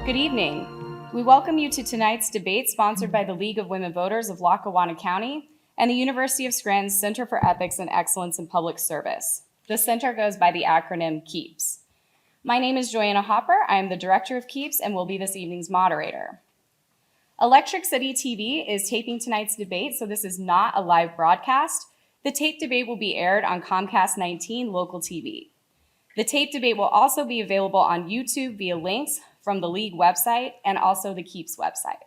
Good evening. We welcome you to tonight's debate sponsored by the League of Women Voters of Lackawanna County and the University of Scranton's Center for Ethics and Excellence in Public Service. The center goes by the acronym KEEPS. My name is Joanna Hopper. I am the director of KEEPS and will be this evening's moderator. Electric City TV is taping tonight's debate, so this is not a live broadcast. The taped debate will be aired on Comcast 19 local TV. The taped debate will also be available on YouTube via links from the League website and also the KEEPS website.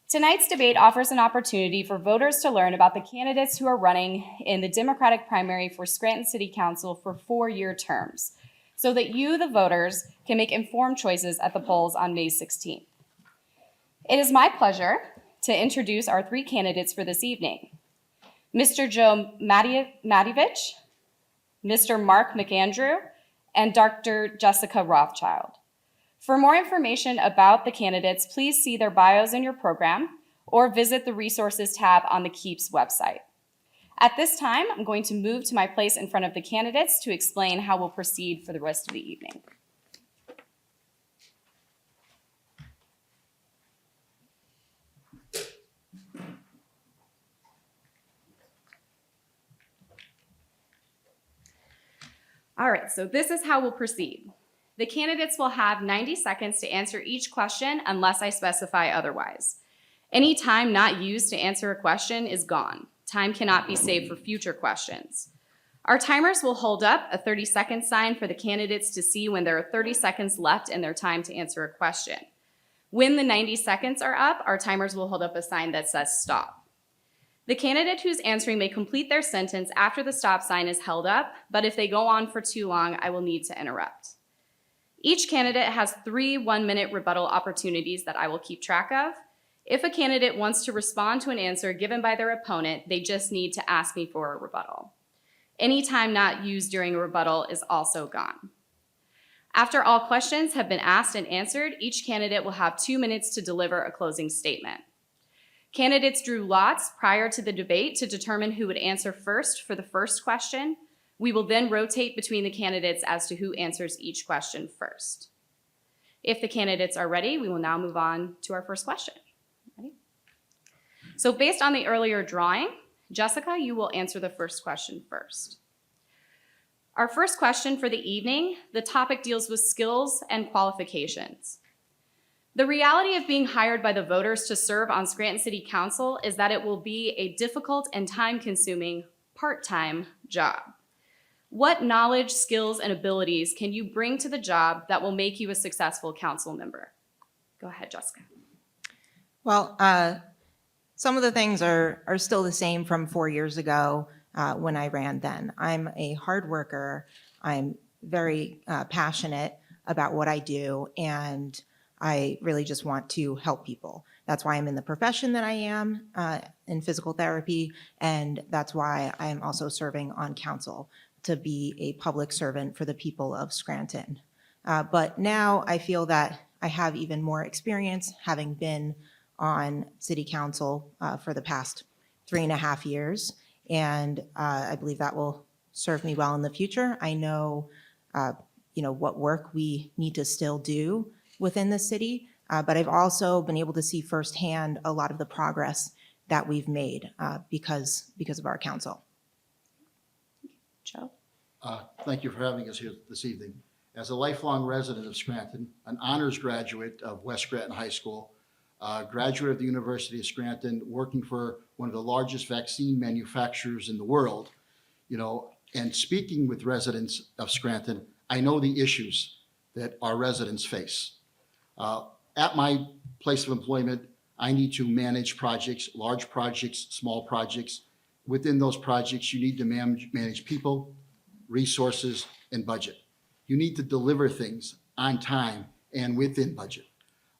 Tonight's debate offers an opportunity for voters to learn about the candidates who are running in the Democratic primary for Scranton City Council for 4-year terms, so that you, the voters, can make informed choices at the polls on May 16th. It is my pleasure to introduce our 3 candidates for this evening. Mr. Joe Matyjevich, Mr. Mark McAndrew, and Dr. Jessica Rothschild. For more information about the candidates, please see their bios in your program or visit the resources tab on the KEEPS website. At this time, I'm going to move to my place in front of the candidates to explain how we'll proceed for the rest of the evening. All right, so this is how we'll proceed. The candidates will have 90 seconds to answer each question unless I specify otherwise. Any time not used to answer a question is gone. Time cannot be saved for future questions. Our timers will hold up a 30-second sign for the candidates to see when there are 30 seconds left in their time to answer a question. When the 90 seconds are up, our timers will hold up a sign that says stop. The candidate who's answering may complete their sentence after the stop sign is held up, but if they go on for too long, I will need to interrupt. Each candidate has 3 one-minute rebuttal opportunities that I will keep track of. If a candidate wants to respond to an answer given by their opponent, they just need to ask me for a rebuttal. Any time not used during a rebuttal is also gone. After all questions have been asked and answered, each candidate will have 2 minutes to deliver a closing statement. Candidates drew lots prior to the debate to determine who would answer first for the first question. We will then rotate between the candidates as to who answers each question first. If the candidates are ready, we will now move on to our first question. Ready? So based on the earlier drawing, Jessica, you will answer the first question first. Our first question for the evening, the topic deals with skills and qualifications. The reality of being hired by the voters to serve on Scranton City Council is that it will be a difficult and time-consuming part-time job. What knowledge, skills, and abilities can you bring to the job that will make you a successful council member? Go ahead, Jessica. Well, some of the things are still the same from 4 years ago when I ran then. I'm a hard worker. I'm very passionate about what I do, and I really just want to help people. That's why I'm in the profession that I am in physical therapy, and that's why I am also serving on council to be a public servant for the people of Scranton. But now I feel that I have even more experience having been on city council for the past 3.5 years, and I believe that will serve me well in the future. I know, what work we need to still do within the city, but I've also been able to see firsthand a lot of the progress that we've made because of our council. Joe? Thank you for having us here this evening. As a lifelong resident of Scranton, an honors graduate of West Scranton High School, graduate of the University of Scranton, working for one of the largest vaccine manufacturers in the world, and speaking with residents of Scranton, I know the issues that our residents face. At my place of employment, I need to manage projects, large projects, small projects. Within those projects, you need to manage people, resources, and budget. You need to deliver things on time and within budget.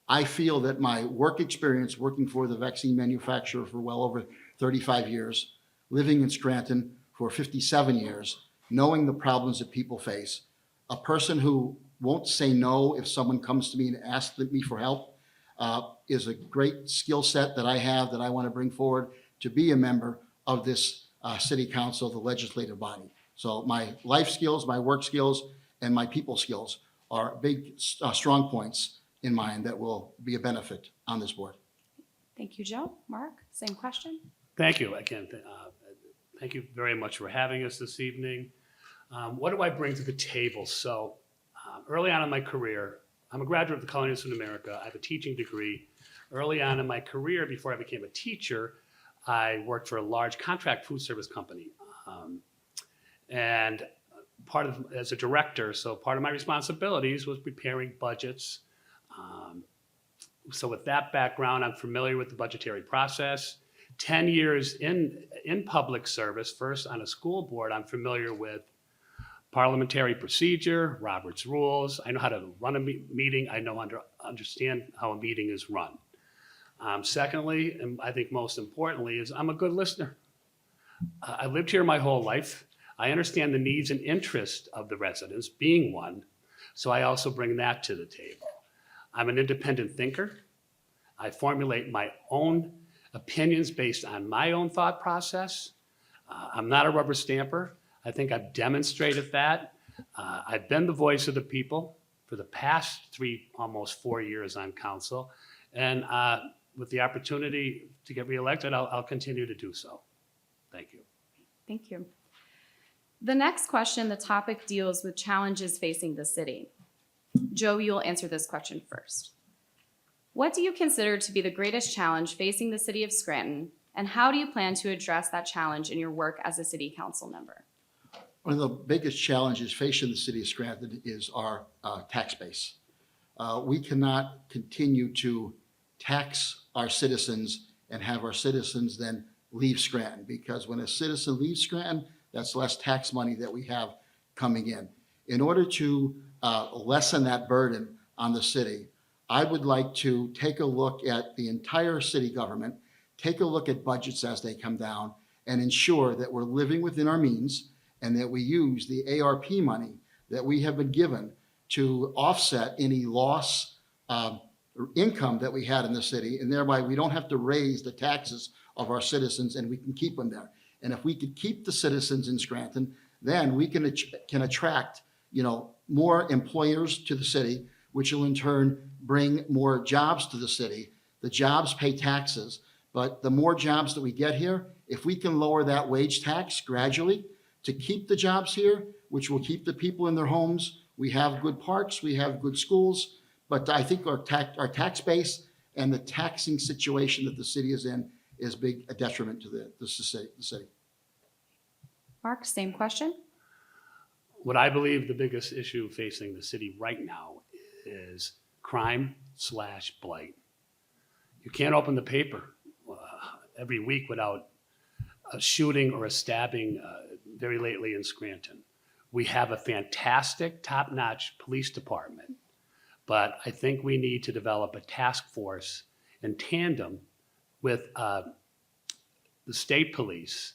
I feel that my work experience working for the vaccine manufacturer for well over 35 years, living in Scranton for 57 years, knowing the problems that people face, a person who won't say no if someone comes to me and asks me for help, is a great skill set that I have that I want to bring forward to be a member of this city council, the legislative body. So my life skills, my work skills, and my people skills are big, strong points in mind that will be a benefit on this board. Thank you, Joe. Mark, same question. Thank you again. Thank you very much for having us this evening. What do I bring to the table? So early on in my career, I'm a graduate of the Culinary Institute of America. I have a teaching degree. Early on in my career, before I became a teacher, I worked for a large contract food service company. And as a director, so part of my responsibilities was preparing budgets. So with that background, I'm familiar with the budgetary process. 10 years in public service, first on a school board, I'm familiar with parliamentary procedure, Robert's rules. I know how to run a meeting. I understand how a meeting is run. Secondly, and I think most importantly, is I'm a good listener. I lived here my whole life. I understand the needs and interests of the residents, being one, so I also bring that to the table. I'm an independent thinker. I formulate my own opinions based on my own thought process. I'm not a rubber stamper. I think I've demonstrated that. I've been the voice of the people for the past almost 4 years on council. And with the opportunity to get reelected, I'll continue to do so. Thank you. Thank you. The next question, the topic deals with challenges facing the city. Joe, you'll answer this question first. What do you consider to be the greatest challenge facing the city of Scranton, and how do you plan to address that challenge in your work as a city council member? One of the biggest challenges facing the city of Scranton is our tax base. We cannot continue to tax our citizens and have our citizens then leave Scranton, because when a citizen leaves Scranton, that's less tax money that we have coming in. In order to lessen that burden on the city, I would like to take a look at the entire city government, take a look at budgets as they come down, and ensure that we're living within our means and that we use the ARP money that we have been given to offset any loss income that we had in the city, and thereby we don't have to raise the taxes of our citizens, and we can keep them there. And if we could keep the citizens in Scranton, then we can attract, more employers to the city, which will in turn bring more jobs to the city. The jobs pay taxes, but the more jobs that we get here, if we can lower that wage tax gradually to keep the jobs here, which will keep the people in their homes. We have good parks, we have good schools, but I think our tax base and the taxing situation that the city is in is a detriment to the city. Mark, same question. What I believe the biggest issue facing the city right now is crime/blight. You can't open the paper every week without a shooting or a stabbing very lately in Scranton. We have a fantastic, top-notch police department, but I think we need to develop a task force in tandem with the state police.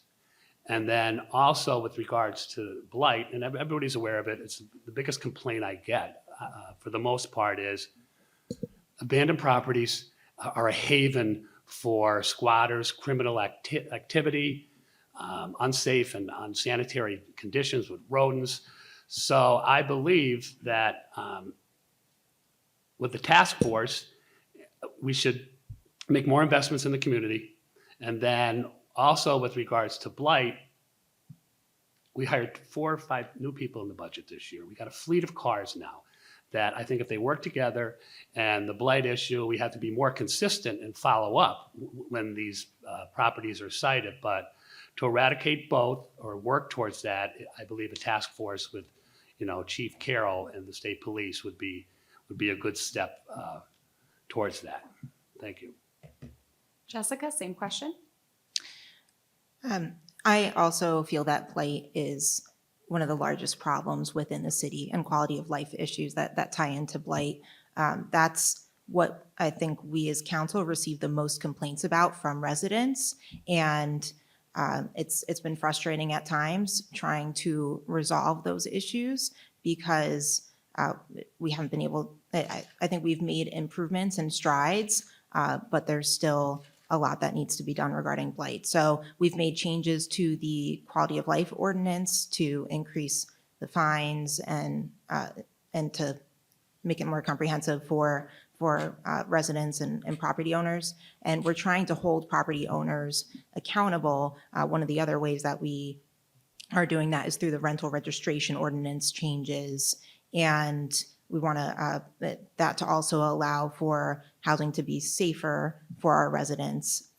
And then also with regards to blight, and everybody's aware of it, it's the biggest complaint I get for the most part is abandoned properties are a haven for squatters, criminal activity, unsafe and unsanitary conditions with rodents. So I believe that with the task force, we should make more investments in the community. And then also with regards to blight, we hired 4 or 5 new people in the budget this year. We got a fleet of cars now that I think if they work together, and the blight issue, we have to be more consistent and follow up when these properties are cited. But to eradicate both or work towards that, I believe a task force with, Chief Carroll and the state police would be a good step towards that. Thank you. Jessica, same question. I also feel that blight is one of the largest problems within the city, and quality of life issues that tie into blight. That's what I think we as council receive the most complaints about from residents. And it's been frustrating at times trying to resolve those issues because we haven't been able, I think we've made improvements and strides, but there's still a lot that needs to be done regarding blight. So we've made changes to the quality of life ordinance to increase the fines and to make it more comprehensive for for residents and property owners. And we're trying to hold property owners accountable. One of the other ways that we are doing that is through the rental registration ordinance changes. And we want that to also allow for housing to be safer for our residents.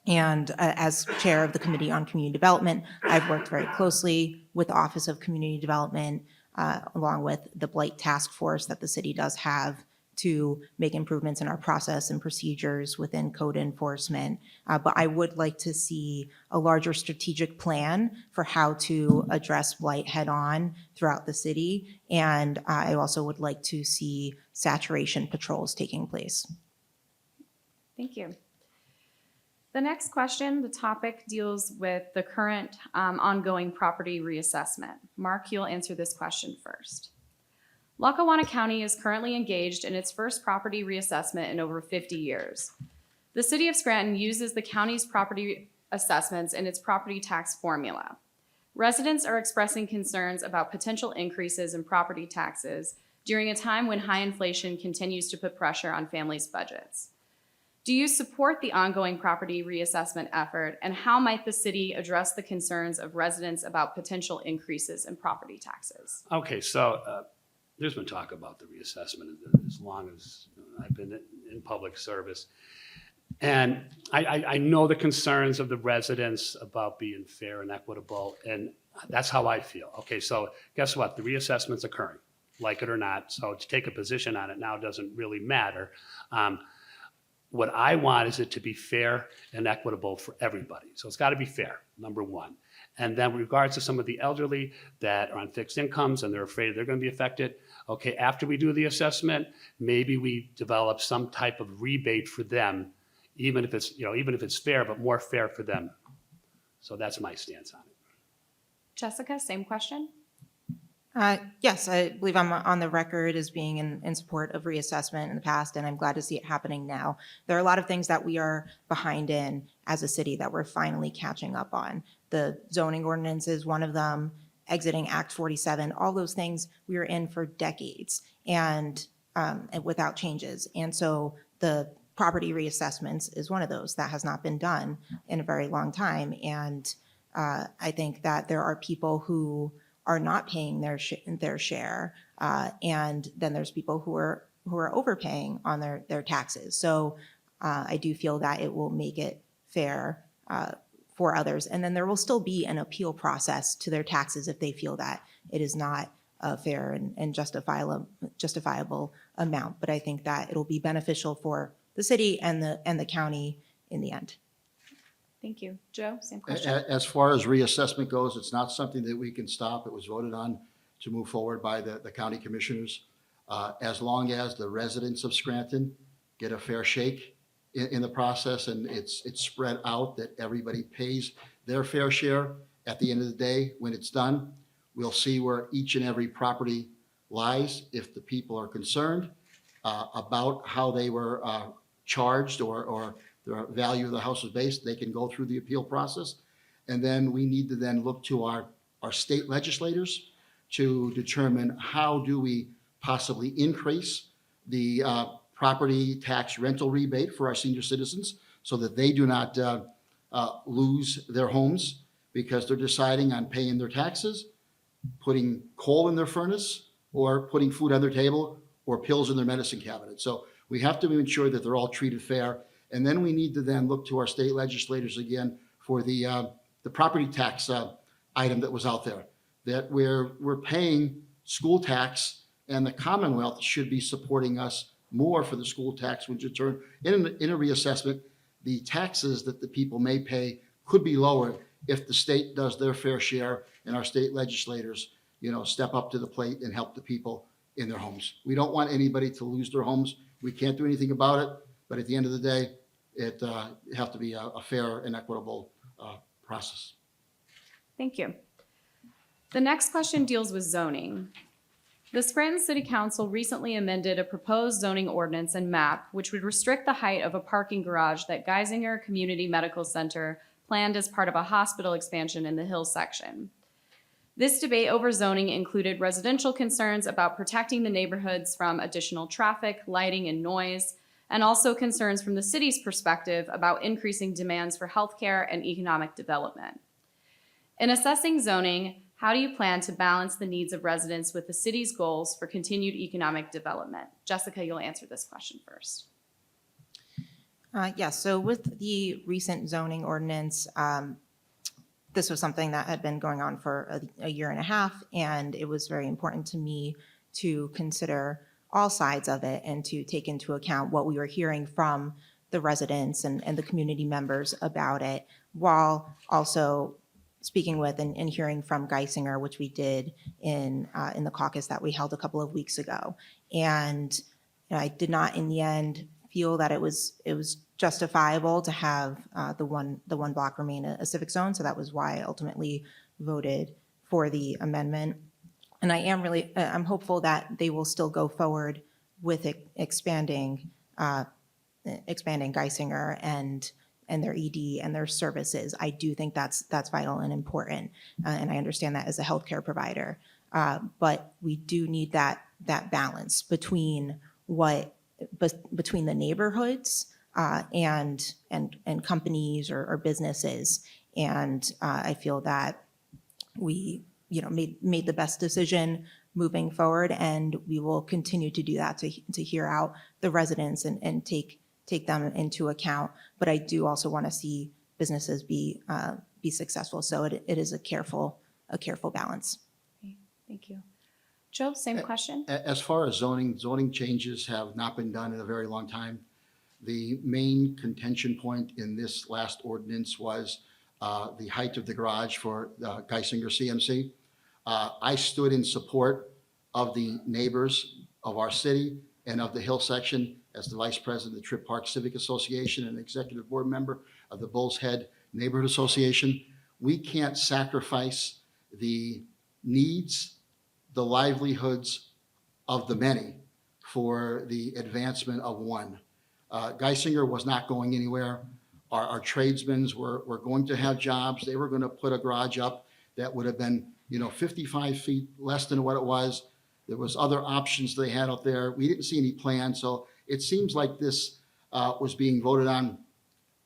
And as chair of the Committee on Community Development, I've worked very closely with the Office of Community Development, along with the Blight Task Force that the city does have, to make improvements in our process and procedures within code enforcement. But I would like to see a larger strategic plan for how to address blight head-on throughout the city. And I also would like to see saturation patrols taking place. Thank you. The next question, the topic deals with the current ongoing property reassessment. Mark, you'll answer this question first. Lackawanna County is currently engaged in its first property reassessment in over 50 years. The city of Scranton uses the county's property assessments in its property tax formula. Residents are expressing concerns about potential increases in property taxes during a time when high inflation continues to put pressure on families' budgets. Do you support the ongoing property reassessment effort, and how might the city address the concerns of residents about potential increases in property taxes? Okay, so there's been talk about the reassessment as long as I've been in public service. And I know the concerns of the residents about being fair and equitable, and that's how I feel. Okay, so guess what? The reassessment's occurring, like it or not. So to take a position on it now doesn't really matter. What I want is it to be fair and equitable for everybody. So it's got to be fair, number one. And then with regards to some of the elderly that are on fixed incomes and they're afraid they're going to be affected, okay, after we do the assessment, maybe we develop some type of rebate for them, even if it's fair, but more fair for them. So that's my stance on it. Jessica, same question. Yes, I believe I'm on the record as being in support of reassessment in the past, and I'm glad to see it happening now. There are a lot of things that we are behind in as a city that we're finally catching up on. The zoning ordinance is one of them, exiting Act 47, all those things we were in for decades and without changes. And so the property reassessments is one of those that has not been done in a very long time. And I think that there are people who are not paying their share, and then there's people who are overpaying on their taxes. So I do feel that it will make it fair for others, and then there will still be an appeal process to their taxes if they feel that it is not a fair and justifiable amount. But I think that it'll be beneficial for the city and the county in the end. Thank you. Joe, same question. As far as reassessment goes, it's not something that we can stop. It was voted on to move forward by the county commissioners. As long as the residents of Scranton get a fair shake in the process and it's spread out that everybody pays their fair share at the end of the day when it's done, we'll see where each and every property lies. If the people are concerned about how they were charged or the value of the house was based, they can go through the appeal process. And then we need to then look to our state legislators to determine how do we possibly increase the property tax rental rebate for our senior citizens so that they do not lose their homes because they're deciding on paying their taxes, putting coal in their furnace, or putting food on their table, or pills in their medicine cabinet. So we have to ensure that they're all treated fair. And then we need to then look to our state legislators again for the property tax item that was out there, that we're paying school tax, and the Commonwealth should be supporting us more for the school tax, which in turn, in a reassessment, the taxes that the people may pay could be lowered if the state does their fair share and our state legislators, step up to the plate and help the people in their homes. We don't want anybody to lose their homes. We can't do anything about it, but at the end of the day, it have to be a fair and equitable process. Thank you. The next question deals with zoning. The Scranton City Council recently amended a proposed zoning ordinance and map, which would restrict the height of a parking garage that Geisinger Community Medical Center planned as part of a hospital expansion in the Hill section. This debate over zoning included residential concerns about protecting the neighborhoods from additional traffic, lighting, and noise, and also concerns from the city's perspective about increasing demands for healthcare and economic development. In assessing zoning, how do you plan to balance the needs of residents with the city's goals for continued economic development? Jessica, you'll answer this question first. Yes, so with the recent zoning ordinance, this was something that had been going on for a year and a half, and it was very important to me to consider all sides of it and to take into account what we were hearing from the residents and the community members about it, while also speaking with and hearing from Geisinger, which we did in the caucus that we held a couple of weeks ago. And I did not, in the end, feel that it was justifiable to have the one block remain a civic zone. So that was why I ultimately voted for the amendment. And I am really, I'm hopeful that they will still go forward with expanding Geisinger and their ED and their services. I do think that's vital and important, and I understand that as a healthcare provider. But we do need that balance between between the neighborhoods and companies or businesses. And I feel that we made the best decision moving forward, and we will continue to do that to hear out the residents and take them into account. But I do also want to see businesses be successful. So it is a careful balance. Okay, thank you. Joe, same question. As far as zoning changes have not been done in a very long time. The main contention point in this last ordinance was the height of the garage for Geisinger CMC. I stood in support of the neighbors of our city and of the Hill section as the vice president of the Tripp Park Civic Association and executive board member of the Bull's Head Neighborhood Association. We can't sacrifice the needs, the livelihoods of the many for the advancement of one. Geisinger was not going anywhere. Our tradesmen were going to have jobs. They were going to put a garage up that would have been 55 feet less than what it was. There was other options they had out there. We didn't see any plans. So it seems like this was being voted on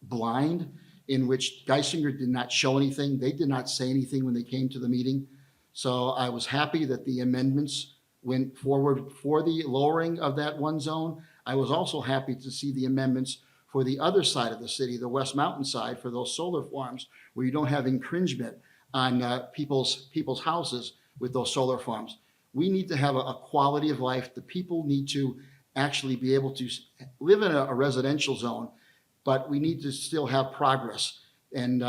blind, in which Geisinger did not show anything. They did not say anything when they came to the meeting. So I was happy that the amendments went forward for the lowering of that one zone. I was also happy to see the amendments for the other side of the city, the West Mountain side, for those solar farms where you don't have infringement on people's houses with those solar farms. We need to have a quality of life. The people need to actually be able to live in a residential zone, but we need to still have progress. And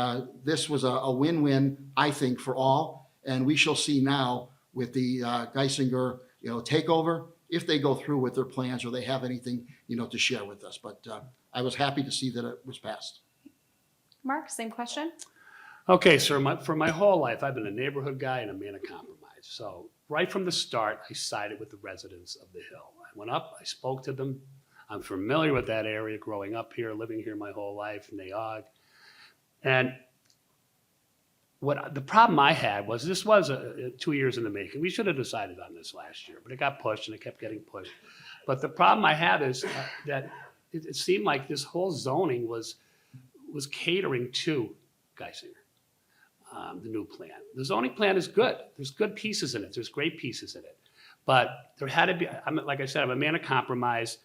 this was a win-win, I think, for all. And we shall see now with the Geisinger, takeover, if they go through with their plans or they have anything, to share with us. But I was happy to see that it was passed. Mark, same question. Okay, sir, for my whole life, I've been a neighborhood guy and a man of compromise. So right from the start, I sided with the residents of the Hill. I went up, I spoke to them. I'm familiar with that area, growing up here, living here my whole life, Naog. And what the problem I had was this was 2 years in the making. We should have decided on this last year, but it got pushed and it kept getting pushed. But the problem I had is that it seemed like this whole zoning was catering to Geisinger, the new plan. The zoning plan is good. There's good pieces in it. There's great pieces in it. But there had to be, like I said, I'm a man of compromise.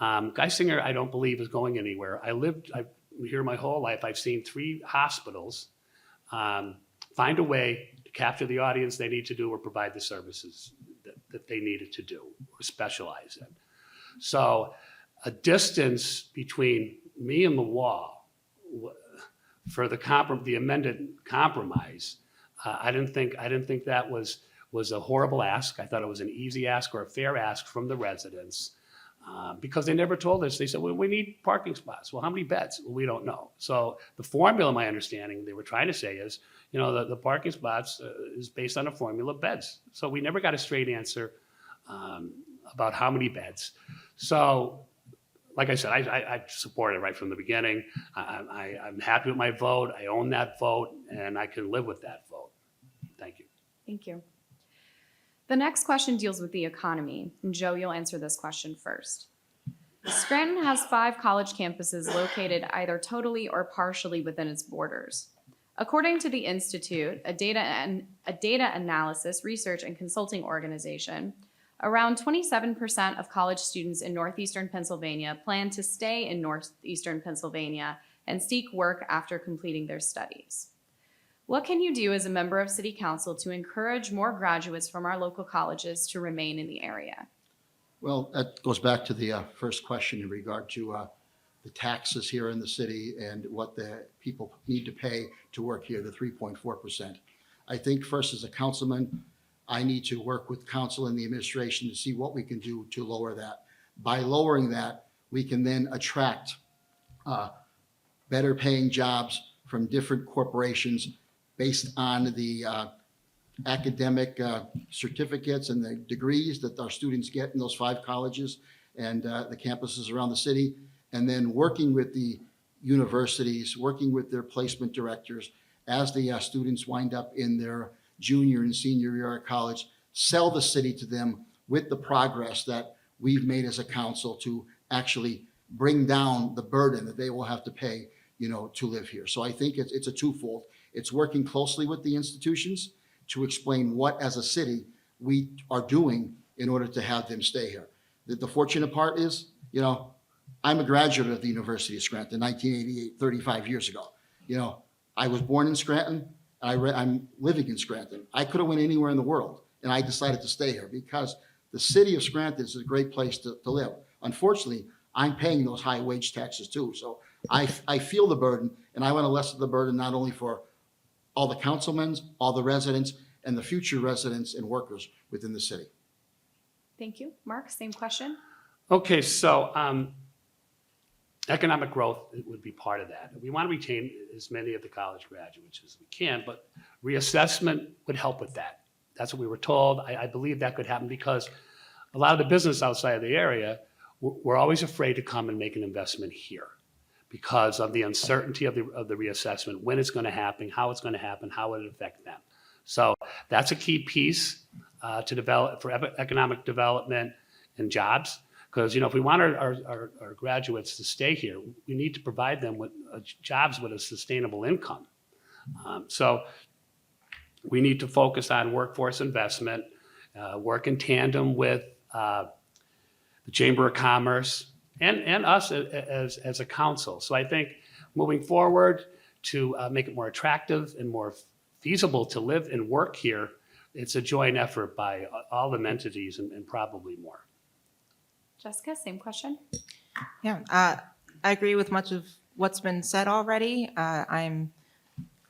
Geisinger, I don't believe, is going anywhere. I've here my whole life. I've seen 3 hospitals find a way to capture the audience they need to do or provide the services that they needed to do or specialize in. So a distance between me and the wall for the amended compromise, I didn't think that was a horrible ask. I thought it was an easy ask or a fair ask from the residents. Because they never told us. They said, well, we need parking spots. Well, how many beds? Well, we don't know. So the formula, my understanding, they were trying to say is, the parking spots is based on a formula of beds. So we never got a straight answer about how many beds. So, like I said, I supported it right from the beginning. I'm happy with my vote. I own that vote, and I can live with that vote. Thank you. Thank you. The next question deals with the economy. And Joe, you'll answer this question first. Scranton has 5 college campuses located either totally or partially within its borders. According to the Institute, a data analysis, research, and consulting organization, around 27% of college students in northeastern Pennsylvania plan to stay in northeastern Pennsylvania and seek work after completing their studies. What can you do as a member of City Council to encourage more graduates from our local colleges to remain in the area? Well, that goes back to the first question in regard to the taxes here in the city and what the people need to pay to work here, the 3.4%. I think first as a councilman, I need to work with council and the administration to see what we can do to lower that. By lowering that, we can then attract better paying jobs from different corporations based on the academic certificates and the degrees that our students get in those 5 colleges and the campuses around the city. And then working with the universities, working with their placement directors as the students wind up in their junior and senior year at college, sell the city to them with the progress that we've made as a council to actually bring down the burden that they will have to pay, to live here. So I think it's a twofold. It's working closely with the institutions to explain what, as a city, we are doing in order to have them stay here. The fortunate part is, I'm a graduate of the University of Scranton, 1988, 35 years ago. I was born in Scranton. I'm living in Scranton. I could have went anywhere in the world, and I decided to stay here because the city of Scranton is a great place to live. Unfortunately, I'm paying those high wage taxes too. So I feel the burden, and I want to lessen the burden not only for all the councilmen, all the residents, and the future residents and workers within the city. Thank you. Mark, same question. Okay, so economic growth would be part of that. We want to retain as many of the college graduates as we can, but reassessment would help with that. That's what we were told. I believe that could happen because a lot of the business outside of the area, we're always afraid to come and make an investment here because of the uncertainty of the reassessment, when it's going to happen, how it's going to happen, how it would affect them. So that's a key piece to develop for economic development and jobs. Because, if we want our graduates to stay here, we need to provide them with jobs with a sustainable income. So we need to focus on workforce investment, work in tandem with the Chamber of Commerce and us as a council. So I think moving forward to make it more attractive and more feasible to live and work here, it's a joint effort by all the entities and probably more. Jessica, same question. Yeah, I agree with much of what's been said already. I'm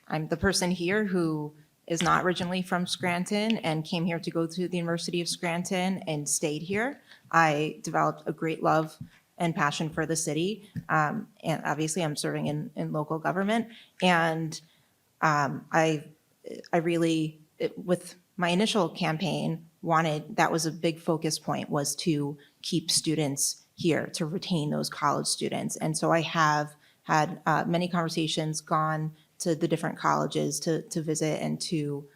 the person here who is not originally from Scranton and came here to go to the University of Scranton and stayed here. I developed a great love and passion for the city. And obviously I'm serving in local government. And I really, with my initial campaign, that was a big focus point, was to keep students here, to retain those college students. And so I have had many conversations, gone to the different colleges to visit and to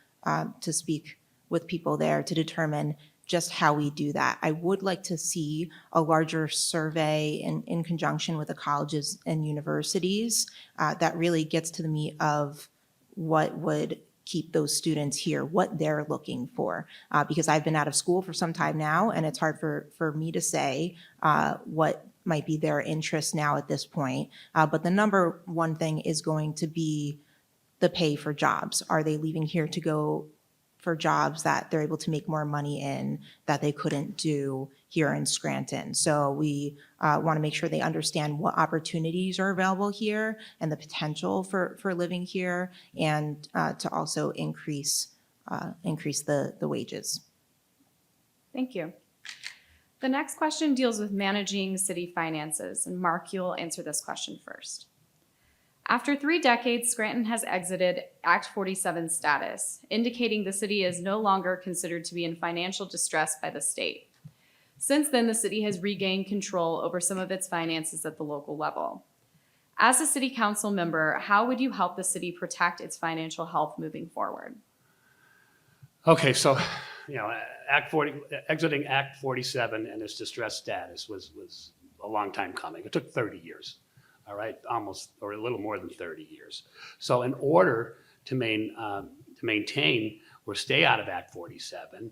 speak with people there to determine just how we do that. I would like to see a larger survey in conjunction with the colleges and universities that really gets to the meat of what would keep those students here, what they're looking for. Because I've been out of school for some time now, and it's hard for me to say what might be their interest now at this point. But the number one thing is going to be the pay for jobs. Are they leaving here to go for jobs that they're able to make more money in that they couldn't do here in Scranton? So we want to make sure they understand what opportunities are available here and the potential for living here, and to also increase the wages. Thank you. The next question deals with managing city finances, and Mark, you'll answer this question first. After 3 decades, Scranton has exited Act 47 status, indicating the city is no longer considered to be in financial distress by the state. Since then, the city has regained control over some of its finances at the local level. As a city council member, how would you help the city protect its financial health moving forward? Okay, so, exiting Act 47 and its distressed status was a long time coming. It took 30 years, all right, almost, or a little more than 30 years. So in order to maintain or stay out of Act 47,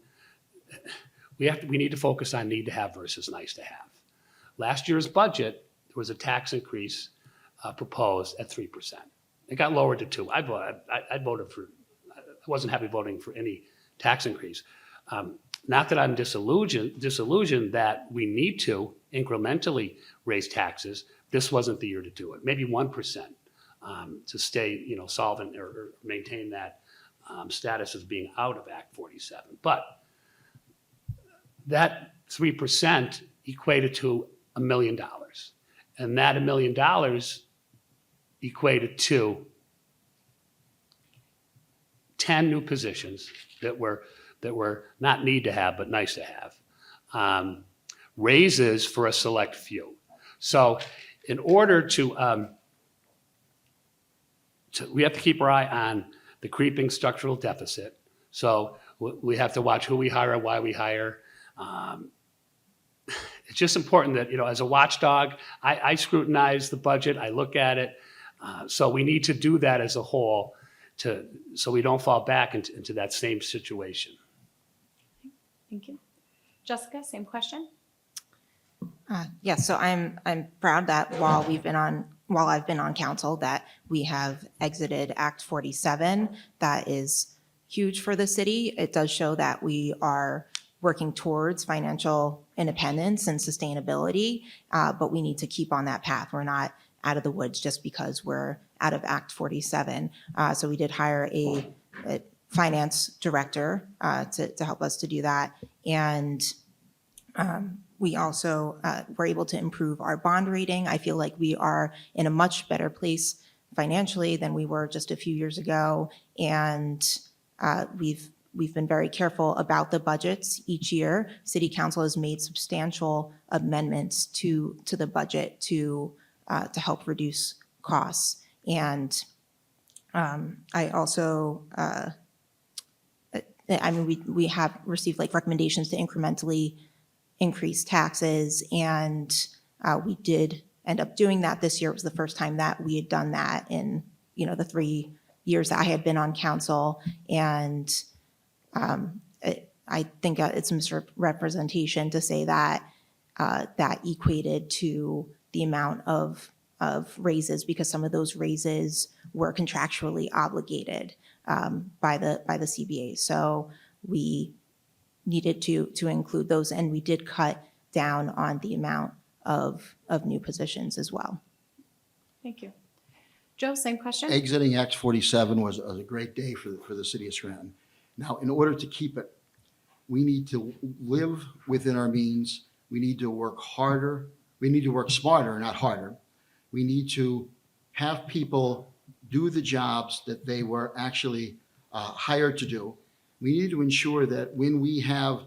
we need to focus on need to have versus nice to have. Last year's budget, there was a tax increase proposed at 3%. It got lowered to 2%. I voted for, I wasn't happy voting for any tax increase. Not that I'm disillusioned that we need to incrementally raise taxes. This wasn't the year to do it. Maybe 1% to stay, solvent or maintain that status of being out of Act 47. But that 3% equated to $1 million. And that $1 million equated to 10 new positions that were not need to have, but nice to have. Raises for a select few. So in order to we have to keep our eye on the creeping structural deficit. So we have to watch who we hire and why we hire. It's just important that, as a watchdog, I scrutinize the budget, I look at it. So we need to do that as a whole so we don't fall back into that same situation. Thank you. Jessica, same question. Yes, so I'm proud that while I've been on council, that we have exited Act 47. That is huge for the city. It does show that we are working towards financial independence and sustainability, but we need to keep on that path. We're not out of the woods just because we're out of Act 47. So we did hire a finance director to help us to do that. And we also were able to improve our bond rating. I feel like we are in a much better place financially than we were just a few years ago. And we've been very careful about the budgets each year. City Council has made substantial amendments to the budget to help reduce costs. And I also, we have received recommendations to incrementally increase taxes, and we did end up doing that this year. It was the first time that we had done that in the 3 years that I had been on council. And I think it's a misrepresentation to say that that equated to the amount of raises, because some of those raises were contractually obligated by the CBA. So we needed to include those, and we did cut down on the amount of new positions as well. Thank you. Joe, same question. Exiting Act 47 was a great day for the city of Scranton. Now, in order to keep it, we need to live within our means. We need to work harder. We need to work smarter, not harder. We need to have people do the jobs that they were actually hired to do. We need to ensure that when we have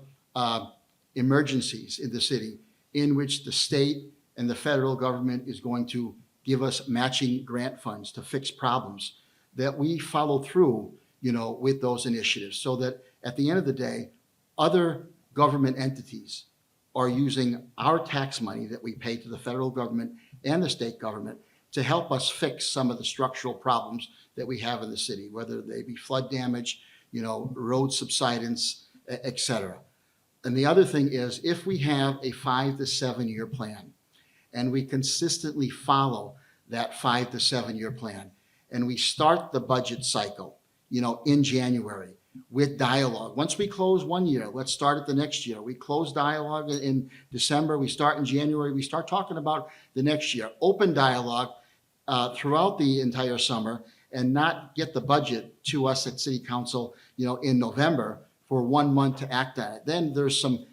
emergencies in the city in which the state and the federal government is going to give us matching grant funds to fix problems, that we follow through, with those initiatives, so that at the end of the day, other government entities are using our tax money that we pay to the federal government and the state government to help us fix some of the structural problems that we have in the city, whether they be flood damage, road subsidence, et cetera. And the other thing is, if we have a 5 to 7 year plan and we consistently follow that 5 to 7 year plan, and we start the budget cycle, in January with dialogue. Once we close 1 year, let's start it the next year. We close dialogue in December, we start in January, we start talking about the next year. Open dialogue throughout the entire summer, and not get the budget to us at City Council, in November for 1 month to act on it. Then there's some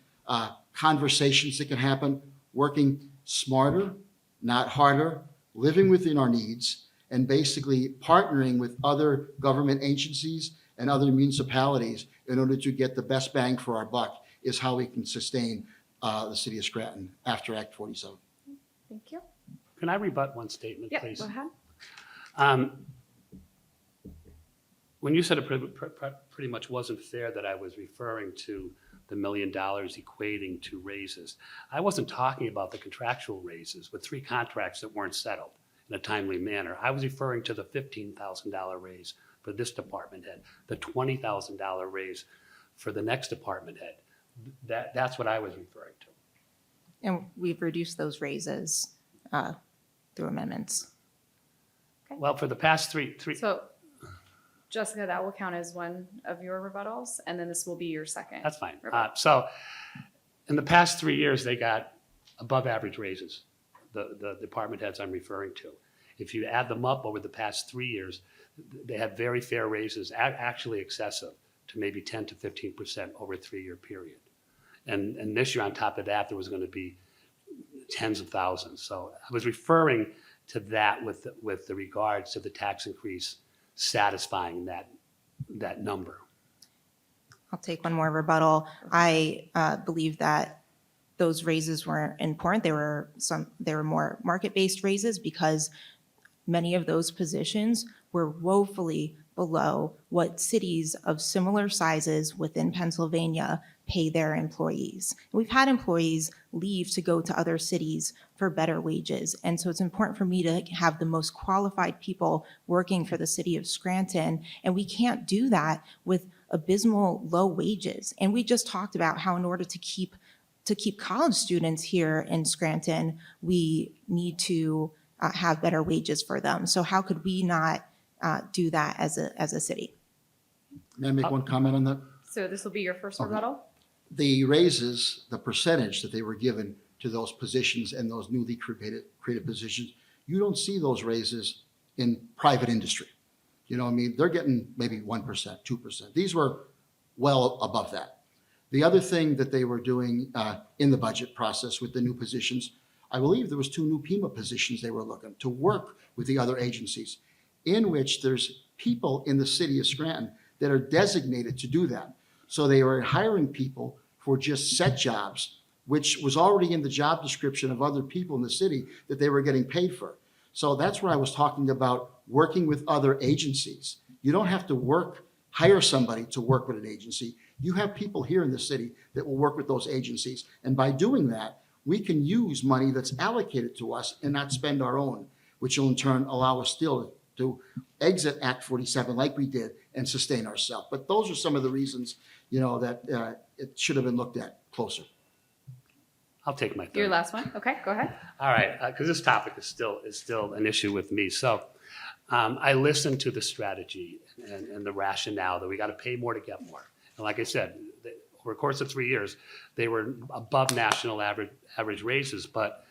conversations that can happen, working smarter, not harder, living within our needs, and basically partnering with other government agencies and other municipalities in order to get the best bang for our buck is how we can sustain the city of Scranton after Act 47. Thank you. Can I rebut one statement, Yeah, please? go ahead. When you said a pretty much wasn't fair that I was referring to the $1 million equating to raises. I wasn't talking about the contractual raises with 3 contracts that weren't settled in a timely manner. I was referring to the $15,000 raise for this department head, the $20,000 raise for the next department head. That's what I was referring to. And we've reduced those raises through amendments. Well, for the past three. So Jessica, that will count as one of your rebuttals, and then this will be your second. That's fine. rebuttal. So in the past 3 years, they got above average raises, the department heads I'm referring to. If you add them up over the past 3 years, they had very fair raises, actually excessive to maybe 10 to 15% over a 3-year period. And this year, on top of that, there was going to be tens of thousands. So I was referring to that with the regards to the tax increase satisfying that number. I'll take one more rebuttal. I believe that those raises were important. They were more market-based raises because many of those positions were woefully below what cities of similar sizes within Pennsylvania pay their employees. We've had employees leave to go to other cities for better wages. And so it's important for me to have the most qualified people working for the city of Scranton. And we can't do that with abysmal low wages. And we just talked about how in order to keep college students here in Scranton, we need to have better wages for them. So how could we not do that as a city? May I make one comment on that? So this will be your first Okay. rebuttal? The raises, the percentage that they were given to those positions and those newly created positions, you don't see those raises in private industry. You know what I mean? They're getting maybe 1%, 2%. These were well above that. The other thing that they were doing in the budget process with the new positions, I believe there was 2 new PEMA positions they were looking to work with the other agencies, in which there's people in the city of Scranton that are designated to do that. So they were hiring people for just set jobs, which was already in the job description of other people in the city that they were getting paid for. So that's where I was talking about working with other agencies. You don't have to hire somebody to work with an agency. You have people here in the city that will work with those agencies. And by doing that, we can use money that's allocated to us and not spend our own, which will in turn allow us still to exit Act 47 like we did and sustain ourselves. But those are some of the reasons, that it should have been looked at closer. I'll take my third. Your last one? Okay, go ahead. All right, because this topic is still an issue with me. So I listened to the strategy and the rationale that we got to pay more to get more. And like I said, over the course of 3 years, they were above national average raises. But,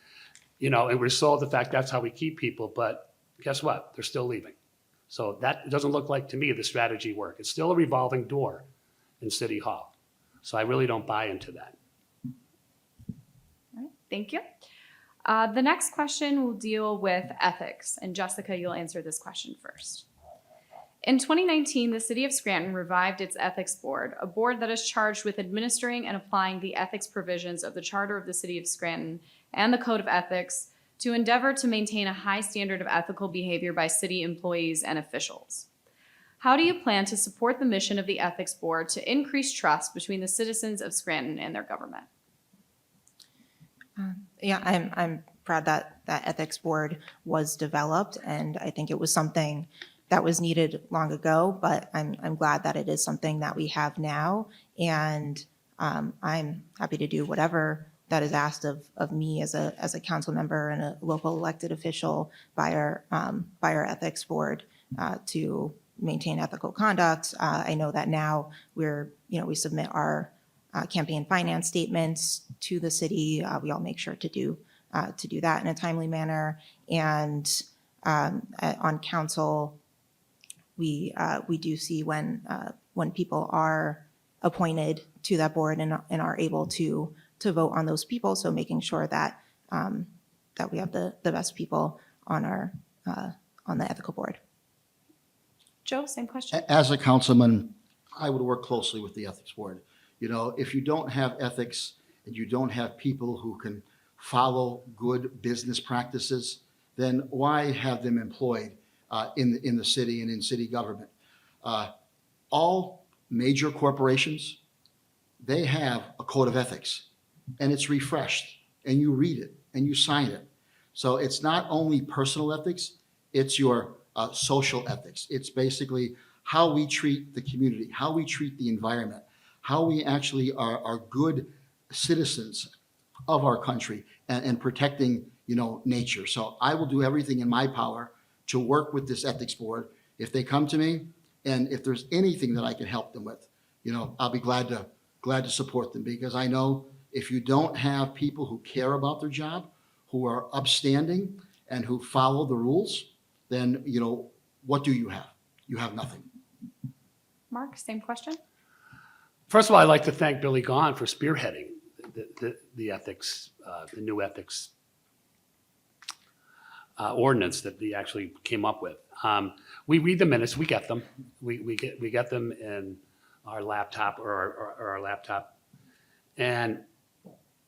and we're sold the fact that's how we keep people. But guess what? They're still leaving. So that doesn't look like to me the strategy work. It's still a revolving door in City Hall. So I really don't buy into that. All right, thank you. The next question will deal with ethics, and Jessica, you'll answer this question first. In 2019, the City of Scranton revived its ethics board, a board that is charged with administering and applying the ethics provisions of the Charter of the City of Scranton and the Code of Ethics to endeavor to maintain a high standard of ethical behavior by city employees and officials. How do you plan to support the mission of the Ethics Board to increase trust between the citizens of Scranton and their government? Yeah, I'm proud that that ethics board was developed, and I think it was something that was needed long ago, but I'm glad that it is something that we have now, and I'm happy to do whatever that is asked of me as a council member and a local elected official by our ethics board to maintain ethical conduct. I know that now we submit our campaign finance statements to the city. We all make sure to do that in a timely manner. And on council, we do see when people are appointed to that board and are able to vote on those people. So making sure that that we have the best people on the ethical board. Joe, same question. As a councilman, I would work closely with the ethics board. If you don't have ethics and you don't have people who can follow good business practices, then why have them employed in the city and in city government? All major corporations, they have a code of ethics, and it's refreshed, and you read it, and you sign it. So it's not only personal ethics, it's your social ethics. It's basically how we treat the community, how we treat the environment, how we actually are good citizens of our country and protecting, nature. So I will do everything in my power to work with this ethics board. If they come to me, and if there's anything that I can help them with, I'll be glad to support them, because I know if you don't have people who care about their job, who are upstanding and who follow the rules, then, what do you have? You have nothing. Mark, same question. First of all, I'd like to thank Billy Gahn for spearheading the ethics, the new ethics ordinance that he actually came up with. We read the minutes, we get them. We get them in our laptop or our laptop. And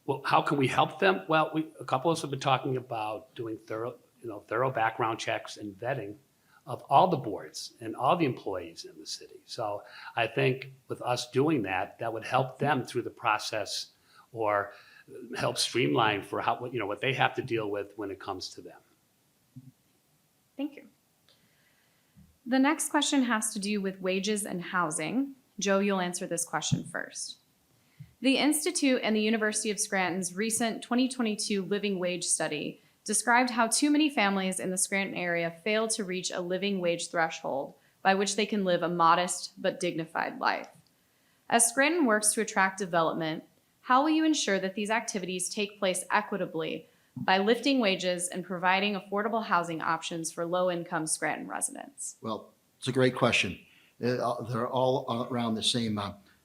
well, how can we help them? Well, a couple of us have been talking about doing thorough background checks and vetting of all the boards and all the employees in the city. So I think with us doing that, that would help them through the process, or help streamline for what they have to deal with when it comes to them. Thank you. The next question has to do with wages and housing. Joe, you'll answer this question first. The Institute and the University of Scranton's recent 2022 living wage study described how too many families in the Scranton area fail to reach a living wage threshold by which they can live a modest but dignified life. As Scranton works to attract development, how will you ensure that these activities take place equitably by lifting wages and providing affordable housing options for low-income Scranton residents? Well, it's a great question. They're all around the same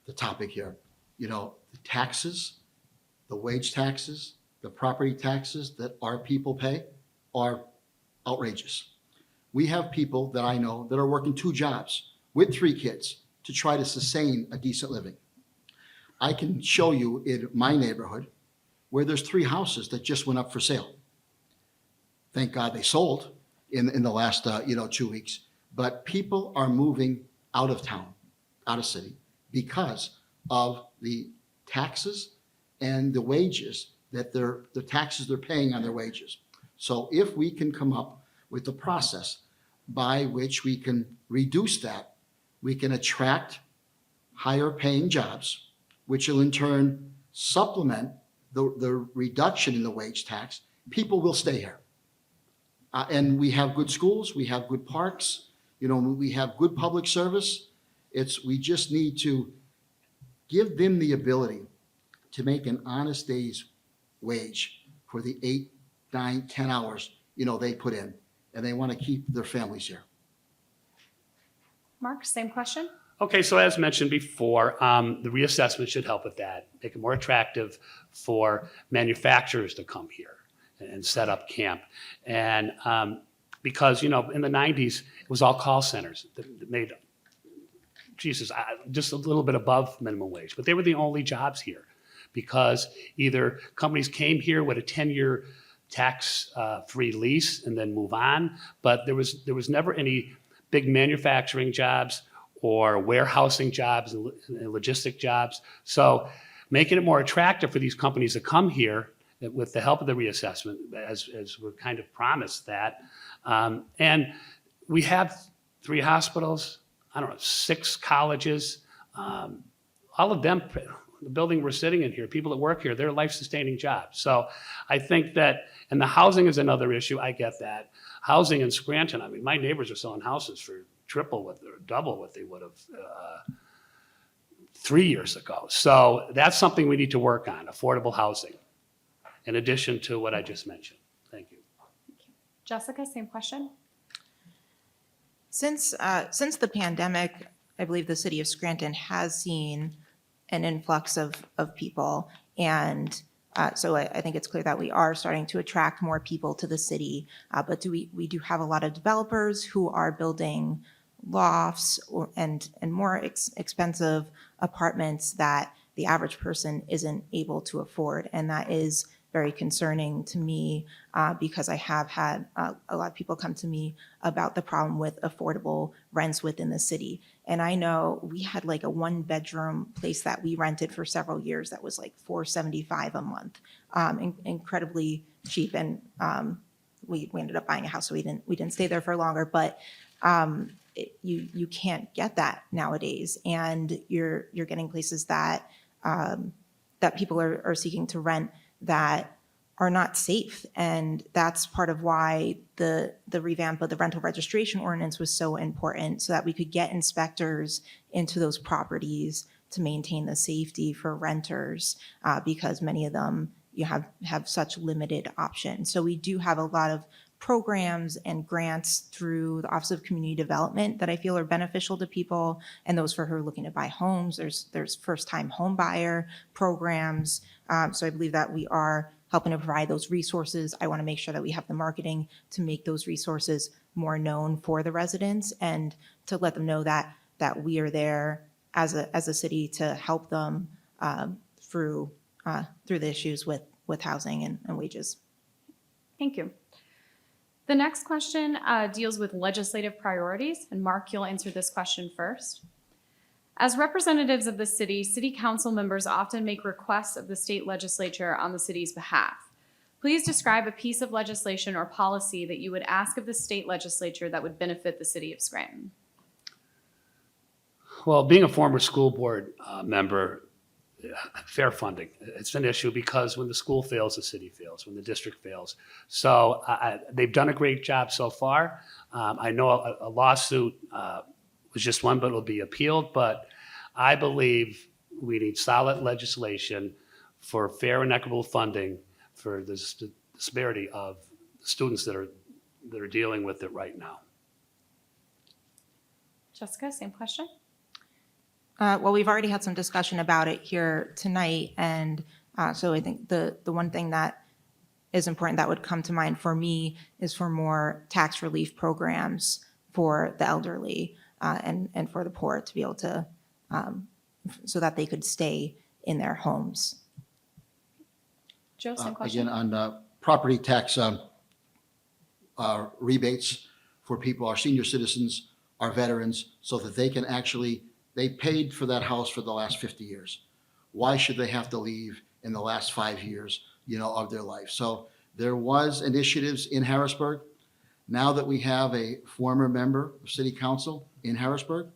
the topic here. The taxes, the wage taxes, the property taxes that our people pay are outrageous. We have people that I know that are working 2 jobs with 3 kids to try to sustain a decent living. I can show you in my neighborhood where there's 3 houses that just went up for sale. Thank God they sold in the last 2 weeks. But people are moving out of town, out of city, because of the taxes and the wages that the taxes they're paying on their wages. So if we can come up with a process by which we can reduce that, we can attract higher paying jobs, which will in turn supplement the reduction in the wage tax. People will stay here. And we have good schools, we have good parks, we have good public service. We just need to give them the ability to make an honest day's wage for the 8, 9, 10 hours, they put in, and they want to keep their families here. Mark, same question. Okay, so as mentioned before, the reassessment should help with that, make it more attractive for manufacturers to come here and set up camp. And because, in the 90s, it was all call centers that made, just a little bit above minimum wage. But they were the only jobs here, because either companies came here with a 10-year tax-free lease and then move on, but there was never any big manufacturing jobs or warehousing jobs and logistic jobs. So making it more attractive for these companies to come here with the help of the reassessment, as we're kind of promised that. And we have 3 hospitals, 6 colleges, all of them, the building we're sitting in here, people that work here, they're life-sustaining jobs. So I think that, and the housing is another issue, I get that. Housing in Scranton, my neighbors are selling houses for triple or double what they would have 3 years ago. So that's something we need to work on, affordable housing, in addition to what I just mentioned. Thank you. Jessica, same question. Since the pandemic, I believe the city of Scranton has seen an influx of people. And so I think it's clear that we are starting to attract more people to the city. But we do have a lot of developers who are building lofts and more expensive apartments that the average person isn't able to afford. And that is very concerning to me because I have had a lot of people come to me about the problem with affordable rents within the city. And I know we had like a 1-bedroom place that we rented for several years that was like $475 a month, incredibly cheap. And we ended up buying a house, so we didn't stay there for longer. But you can't get that nowadays, and you're getting places that that people are seeking to rent that are not safe. And that's part of why the revamp of the rental registration ordinance was so important, so that we could get inspectors into those properties to maintain the safety for renters, because many of them you have such limited options. So we do have a lot of programs and grants through the Office of Community Development that I feel are beneficial to people and those for who are looking to buy homes. There's first-time home buyer programs. So I believe that we are helping to provide those resources. I want to make sure that we have the marketing to make those resources more known for the residents and to let them know that we are there as a city to help them through the issues with housing and wages. Thank you. The next question deals with legislative priorities, and Mark, you'll answer this question first. As representatives of the city council members often make requests of the state legislature on the city's behalf. Please describe a piece of legislation or policy that you would ask of the state legislature that would benefit the city of Scranton. Well, being a former school board member, fair funding, it's an issue because when the school fails, the city fails, when the district fails. So they've done a great job so far. I know a lawsuit was just one, but it'll be appealed. But I believe we need solid legislation for fair and equitable funding for the disparity of students that are dealing with it right now. Jessica, same question. Well, we've already had some discussion about it here tonight, and so I think the one thing that is important that would come to mind for me is for more tax relief programs for the elderly and for the poor to be able to, so that they could stay in their homes. Joe, same question. Again, on property tax rebates for people, our senior citizens, our veterans, so that they can actually, they paid for that house for the last 50 years. Why should they have to leave in the last 5 years, of their life? So there was initiatives in Harrisburg. Now that we have a former member of City Council in Harrisburg,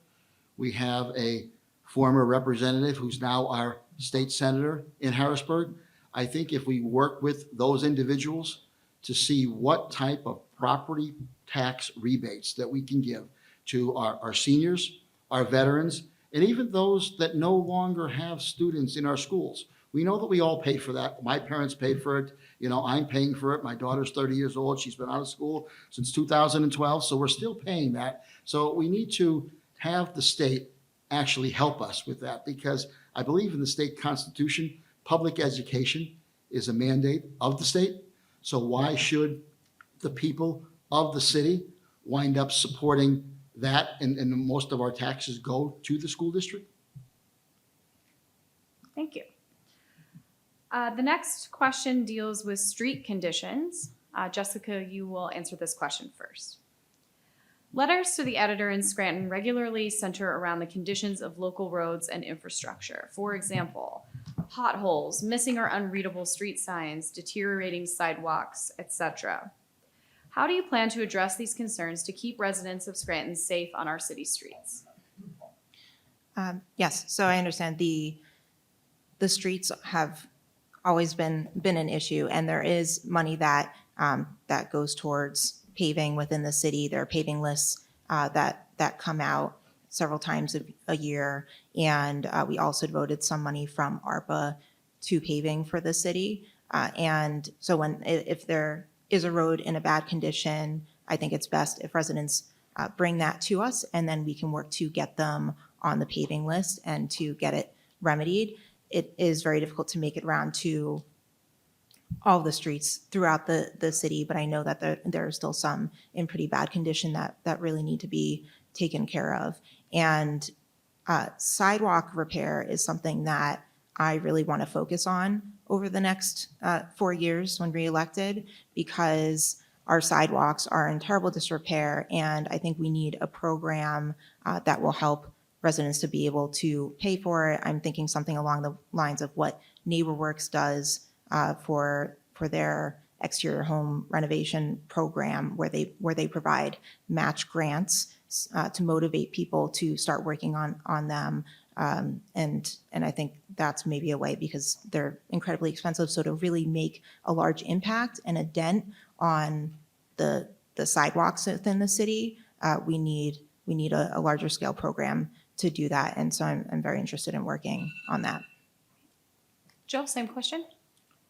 we have a former representative who's now our state senator in Harrisburg. I think if we work with those individuals to see what type of property tax rebates that we can give to our seniors, our veterans, and even those that no longer have students in our schools. We know that we all pay for that. My parents paid for it. I'm paying for it. My daughter's 30 years old. She's been out of school since 2012, so we're still paying that. So we need to have the state actually help us with that, because I believe in the state constitution, public education is a mandate of the state. So why should the people of the city wind up supporting that, and most of our taxes go to the school district? Thank you. The next question deals with street conditions. Jessica, you will answer this question first. Letters to the editor in Scranton regularly center around the conditions of local roads and infrastructure. For example, potholes, missing or unreadable street signs, deteriorating sidewalks, etc. How do you plan to address these concerns to keep residents of Scranton safe on our city streets? Yes, so I understand the streets have always been an issue, and there is money that goes towards paving within the city. There are paving lists that come out several times a year, and we also devoted some money from ARPA to paving for the city. And so if there is a road in a bad condition, I think it's best if residents bring that to us, and then we can work to get them on the paving list and to get it remedied. It is very difficult to make it around to all the streets throughout the city, but I know that there are still some in pretty bad condition that really need to be taken care of. And sidewalk repair is something that I really want to focus on over the next 4 years when reelected, because our sidewalks are in terrible disrepair, and I think we need a program that will help residents to be able to pay for it. I'm thinking something along the lines of what NeighborWorks does for their exterior home renovation program, where they provide match grants to motivate people to start working on them. And I think that's maybe a way, because they're incredibly expensive. So to really make a large impact and a dent on the sidewalks within the city, we need a larger scale program to do that. And so I'm very interested in working on that. Joe, same question?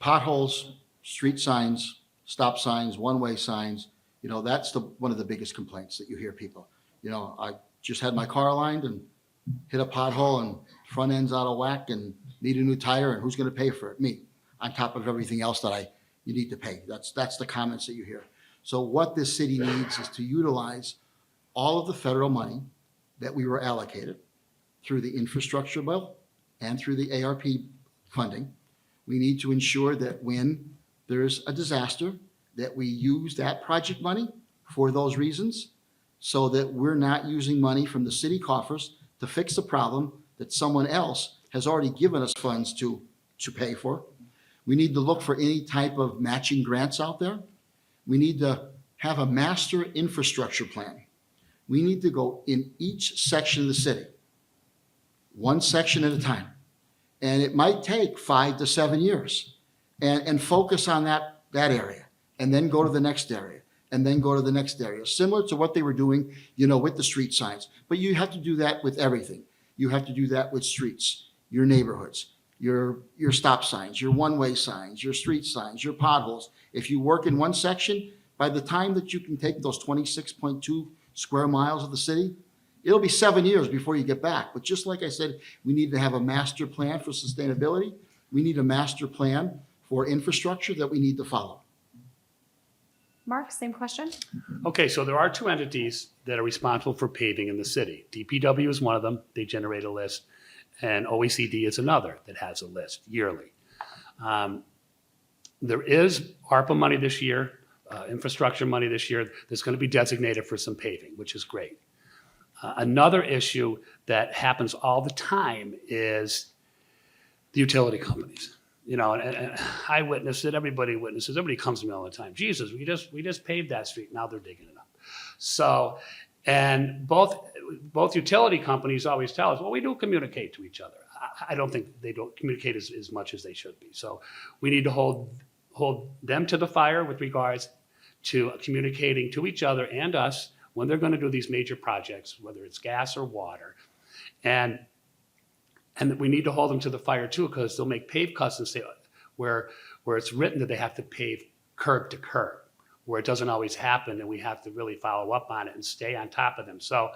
Potholes, street signs, stop signs, one-way signs, that's one of the biggest complaints that you hear people. I just had my car aligned and hit a pothole and front end's out of whack and need a new tire, and who's going to pay for it? Me, on top of everything else that you need to pay. That's the comments that you hear. So what this city needs is to utilize all of the federal money that we were allocated through the infrastructure bill and through the ARP funding. We need to ensure that when there's a disaster, that we use that project money for those reasons, so that we're not using money from the city coffers to fix the problem that someone else has already given us funds to pay for. We need to look for any type of matching grants out there. We need to have a master infrastructure plan. We need to go in each section of the city, one section at a time. And it might take 5 to 7 years, and focus on that area, and then go to the next area, and then go to the next area, similar to what they were doing, with the street signs. But you have to do that with everything. You have to do that with streets, your neighborhoods, your stop signs, your one-way signs, your street signs, your potholes. If you work in one section, by the time that you can take those 26.2 square miles of the city, it'll be 7 years before you get back. But just like I said, we need to have a master plan for sustainability. We need a master plan for infrastructure that we need to follow. Mark, same question? Okay, so there are two entities that are responsible for paving in the city. DPW is one of them. They generate a list. And OECD is another that has a list yearly. There is ARPA money this year, infrastructure money this year, that's going to be designated for some paving, which is great. Another issue that happens all the time is the utility companies. And I witness it, everybody witnesses, everybody comes to me all the time. Jesus, we just paved that street, now they're digging it up. So, and both utility companies always tell us, well, we do communicate to each other. I don't think they don't communicate as much as they should be. So we need to hold them to the fire with regards to communicating to each other and us when they're going to do these major projects, whether it's gas or water. And we need to hold them to the fire too, because they'll make pave cuts and say where it's written that they have to pave curb to curb, where it doesn't always happen, and we have to really follow up on it and stay on top of them. So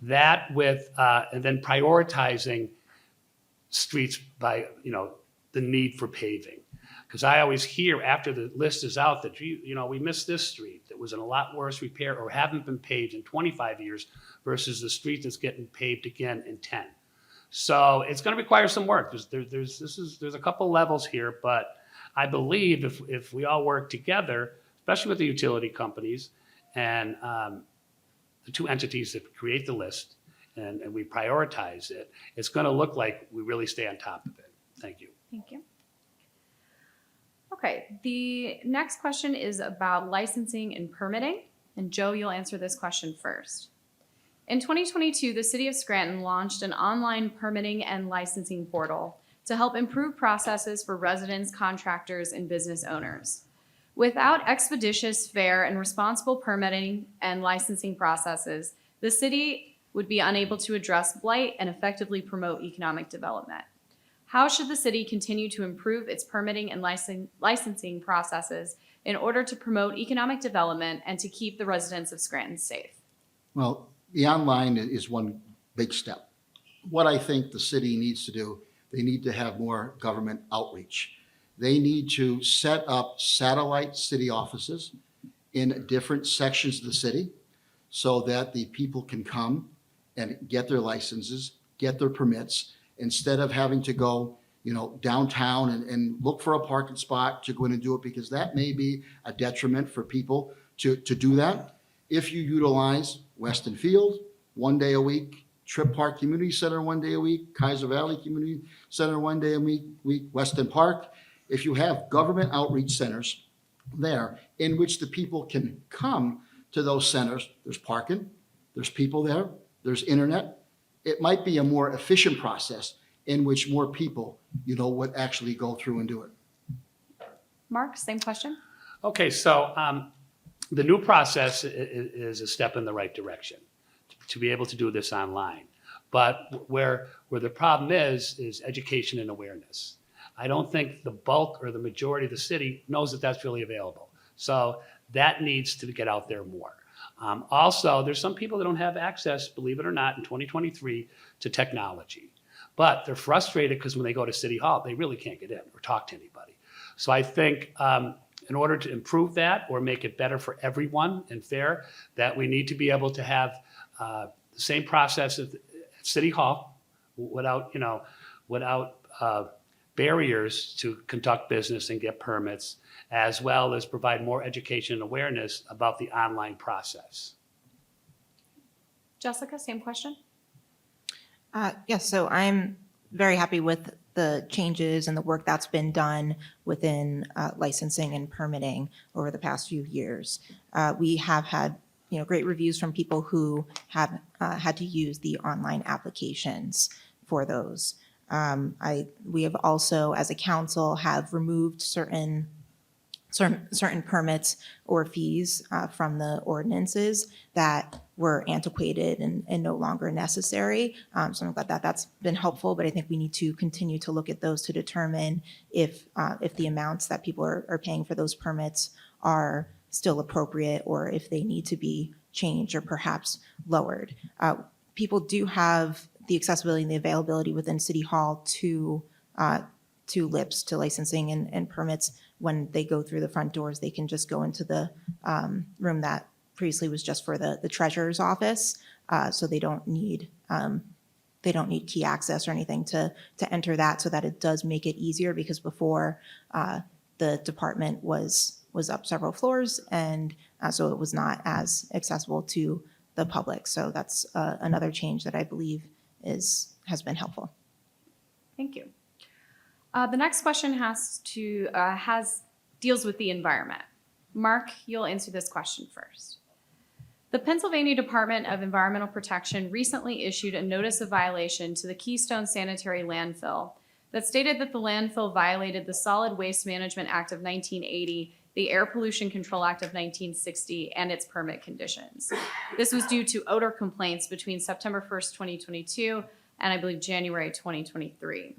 that and then prioritizing streets by, the need for paving. Because I always hear after the list is out that, we missed this street that was in a lot worse repair or haven't been paved in 25 years versus the street that's getting paved again in 10. So it's going to require some work. There's a couple levels here, but I believe if we all work together, especially with the utility companies and the two entities that create the list, and we prioritize it, it's going to look like we really stay on top of it. Thank you. Thank you. Okay, the next question is about licensing and permitting. And Joe, you'll answer this question first. In 2022, the City of Scranton launched an online permitting and licensing portal to help improve processes for residents, contractors, and business owners. Without expeditious, fair, and responsible permitting and licensing processes, the city would be unable to address blight and effectively promote economic development. How should the city continue to improve its permitting and licensing processes in order to promote economic development and to keep the residents of Scranton safe? Well, the online is one big step. What I think the city needs to do, they need to have more government outreach. They need to set up satellite city offices in different sections of the city so that the people can come and get their licenses, get their permits, instead of having to go downtown and look for a parking spot to go in and do it, because that may be a detriment for people to do that. If you utilize Weston Field 1 day a week, Tripp Park Community Center 1 day a week, Kaiser Valley Community Center 1 day a week, Weston Park, if you have government outreach centers there in which the people can come to those centers, there's parking, there's people there, there's internet. It might be a more efficient process in which more people, would actually go through and do it. Mark, same question. Okay, so the new process is a step in the right direction to be able to do this online. But where the problem is education and awareness. I don't think the bulk or the majority of the city knows that that's really available. So that needs to get out there more. Also, there's some people that don't have access, believe it or not, in 2023 to technology. But they're frustrated because when they go to City Hall, they really can't get in or talk to anybody. So I think in order to improve that or make it better for everyone and fair, that we need to be able to have the same process at City Hall without barriers to conduct business and get permits, as well as provide more education and awareness about the online process. Jessica, same question. Yes, so I'm very happy with the changes and the work that's been done within licensing and permitting over the past few years. We have had great reviews from people who have had to use the online applications for those. We have also, as a council, have removed certain permits or fees from the ordinances that were antiquated and no longer necessary. So I'm glad that that's been helpful, but I think we need to continue to look at those to determine if the amounts that people are paying for those permits are still appropriate or if they need to be changed or perhaps lowered. People do have the accessibility and the availability within City Hall to LIPs, to licensing and permits. When they go through the front doors, they can just go into the room that previously was just for the treasurer's office. So they don't need key access or anything to enter that, so that it does make it easier, because before the department was up several floors, and so it was not as accessible to the public. So that's another change that I believe has been helpful. Thank you. The next question deals with the environment. Mark, you'll answer this question first. The Pennsylvania Department of Environmental Protection recently issued a notice of violation to the Keystone Sanitary Landfill that stated that the landfill violated the Solid Waste Management Act of 1980, the Air Pollution Control Act of 1960, and its permit conditions. This was due to odor complaints between September 1st, 2022, and I believe January 2023.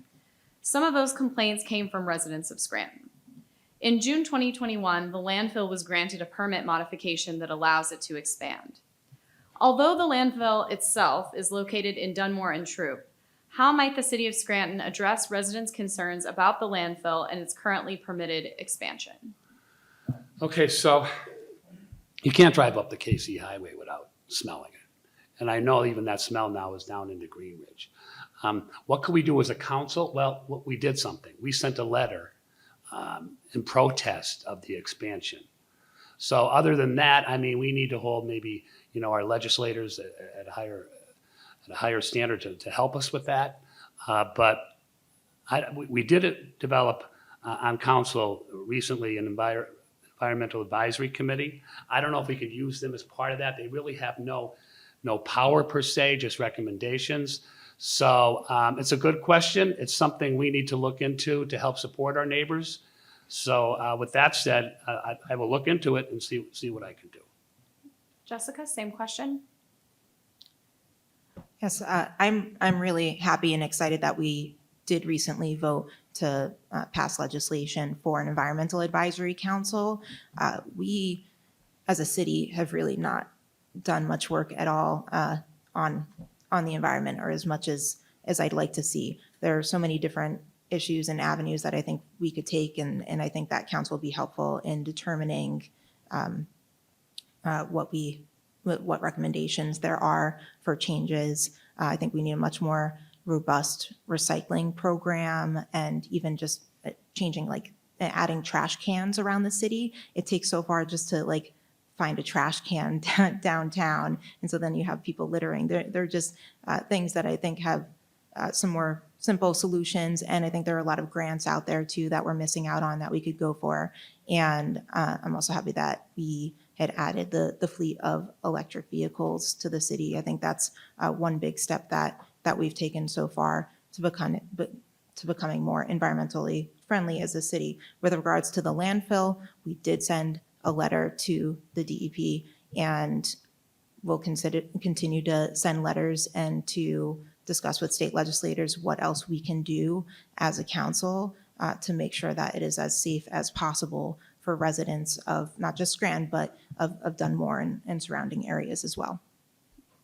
Some of those complaints came from residents of Scranton. In June 2021, the landfill was granted a permit modification that allows it to expand. Although the landfill itself is located in Dunmore and Tripp, how might the city of Scranton address residents' concerns about the landfill and its currently permitted expansion? Okay, so you can't drive up the KC Highway without smelling it. And I know even that smell now is down into Greenridge. What could we do as a council? Well, we did something. We sent a letter in protest of the expansion. So other than that, I mean, we need to hold maybe, our legislators at a higher standard to help us with that. But we did develop on council recently an environmental advisory committee. I don't know if we could use them as part of that. They really have no power per se, just recommendations. So it's a good question. It's something we need to look into to help support our neighbors. So with that said, I will look into it and see what I can do. Jessica, same question. Yes, I'm really happy and excited that we did recently vote to pass legislation for an environmental advisory council. We, as a city, have really not done much work at all on the environment, or as much as I'd like to see. There are so many different issues and avenues that I think we could take, and I think that council will be helpful in determining what recommendations there are for changes. I think we need a much more robust recycling program and even just changing, like adding trash cans around the city. It takes so far just to like find a trash can downtown. And so then you have people littering. They're just things that I think have some more simple solutions. And I think there are a lot of grants out there too that we're missing out on that we could go for. And I'm also happy that we had added the fleet of electric vehicles to the city. I think that's one big step that we've taken so far to becoming more environmentally friendly as a city. With regards to the landfill, we did send a letter to the DEP, and we'll continue to send letters and to discuss with state legislators what else we can do as a council to make sure that it is as safe as possible for residents of not just Scranton, but of Dunmore and surrounding areas as well.